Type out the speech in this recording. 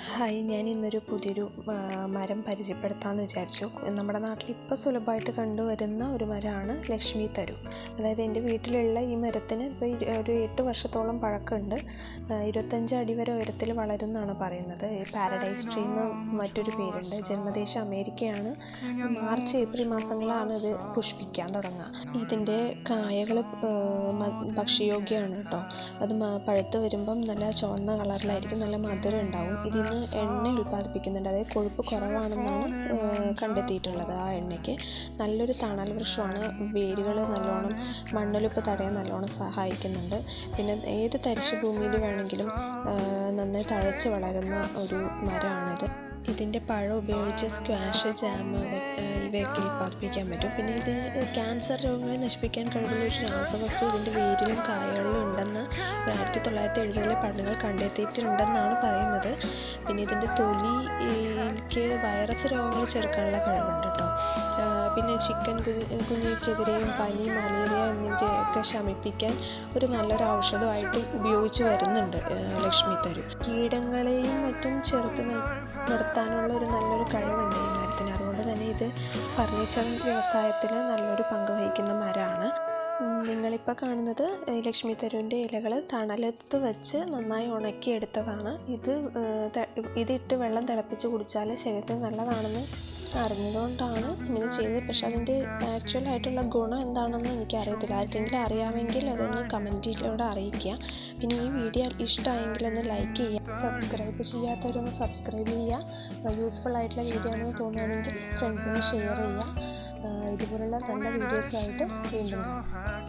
Hi, ഞാൻ ഇന്നൊരു പുതിയൊരു മരം പരിചയപ്പെടുത്താമെന്ന് വിചാരിച്ചു. നമ്മുടെ നാട്ടിൽ ഇപ്പോൾ സുലഭമായിട്ട് കണ്ടുവരുന്ന ഒരു മരമാണ് ലക്ഷ്മി തരു. അതായത് എൻ്റെ വീട്ടിലുള്ള ഈ മരത്തിന് ഇപ്പോൾ ഒരു 8 വർഷത്തോളം പഴക്കമുണ്ട്. 25 അടി വരെ ഉയരത്തിൽ വളരും എന്നാണ് പറയുന്നത്. പാരഡൈസ് ട്രീ എന്ന് മറ്റൊരു പേരുണ്ട്. ജന്മദേശം അമേരിക്കയാണ്. മാർച്ച് ഏപ്രിൽ മാസങ്ങളാണ് ഇത് പുഷ്പിക്കാൻ തുടങ്ങുക. ഇതിൻ്റെ കായകൾ ഭക്ഷ്യയോഗ്യമാണ് കേട്ടോ. അത് പഴുത്ത് വരുമ്പം നല്ല ചുവന്ന കളറിലായിരിക്കും, നല്ല മധുരം ഉണ്ടാവും. ഇതിന് എണ്ണ ഉൽപ്പാദിപ്പിക്കുന്നുണ്ട്, അതായത് കൊഴുപ്പ് കുറവാണെന്നാണ് കണ്ടെത്തിയിട്ടുള്ളത്. ആ എണ്ണയ്ക്ക് നല്ലൊരു തണൽ വൃക്ഷമാണ്. വേരുകൾ നല്ലോണം മണ്ണൊലിപ്പ് തടയാൻ നല്ലോണം സഹായിക്കുന്നുണ്ട്. പിന്നെ ഏത് തരിശു ഭൂമിയിൽ വേണമെങ്കിലും നന്നായി തഴച്ച് വളരുന്ന ഒരു മരമാണിത്. ഇതിൻ്റെ പഴം ഉപയോഗിച്ച് സ്ക്വാഷ്, ജാം ഇവയൊക്കെ ഉൽപ്പാദിപ്പിക്കാൻ പറ്റും. പിന്നെ ഇത് ക്യാൻസർ രോഗങ്ങളെ നശിപ്പിക്കാൻ കഴിവുള്ള ഒരു രാസവസ്തു ഇതിൻ്റെ വേരിലും കായകളിലും ഉണ്ടെന്ന് 1970-ലെ പഠനങ്ങൾ കണ്ടെത്തിയിട്ടുണ്ടെന്നാണ് പറയുന്നത്. പിന്നെ ഇതിൻ്റെ തൊലിക്ക് വൈറസ് രോഗങ്ങൾ ചെറുക്കാനുള്ള കഴിവുണ്ട് കേട്ടോ. പിന്നെ ചിക്കൻ കുഞ്ഞിക്കെതിരെയും പനി, മലേറിയ എന്നിവയൊക്കെ ശമിപ്പിക്കാൻ ഒരു നല്ലൊരു ഔഷധമായിട്ട് ഉപയോഗിച്ച് വരുന്നുണ്ട് ലക്ഷ്മി തരു. കീടങ്ങളെയും മറ്റും ചെറുത്ത് നിർത്താനുള്ള ഒരു നല്ലൊരു കഴിവുണ്ട് ഈ മരത്തിന്. അതുകൊണ്ട് തന്നെ ഇത് ഫർണിച്ചർ വ്യവസായത്തിൽ നല്ലൊരു പങ്ക് വഹിക്കുന്ന മരമാണ്. നിങ്ങളിപ്പോൾ കാണുന്നത് ലക്ഷ്മി തരുവിൻ്റെ ഇലകൾ തണലത്ത് വെച്ച് നന്നായി ഉണക്കിയെടുത്തതാണ്. ഇതിട്ട് വെള്ളം തിളപ്പിച്ച് കുടിച്ചാൽ ശരീരത്തിന് നല്ലതാണെന്ന് അറിഞ്ഞതുകൊണ്ടാണ് ഇങ്ങനെ ചെയ്തത്. പക്ഷെ അതിൻ്റെ ആക്ച്വലായിട്ടുള്ള ഗുണം എന്താണെന്ന് എനിക്കറിയത്തില്ല. ആർക്കെങ്കിലും അറിയാമെങ്കിൽ അതൊന്ന് കമൻറ്റിലൂടെ അറിയിക്കുക. പിന്നെ ഈ വീഡിയോ ഇഷ്ടമായെങ്കിൽ ഒന്ന് ലൈക്ക് ചെയ്യുക. സബ്സ്ക്രൈബ് ചെയ്യാത്തവരൊന്ന് സബ്സ്ക്രൈബ് ചെയ്യുക. യൂസ്ഫുൾ ആയിട്ടുള്ള വീഡിയോ ആണെന്ന് തോന്നുകയാണെങ്കിൽ ഫ്രണ്ട്സിന് ഷെയർ ചെയ്യുക. ഇതുപോലുള്ള നല്ല വീഡിയോസായിട്ട് വീണ്ടും കാണാം.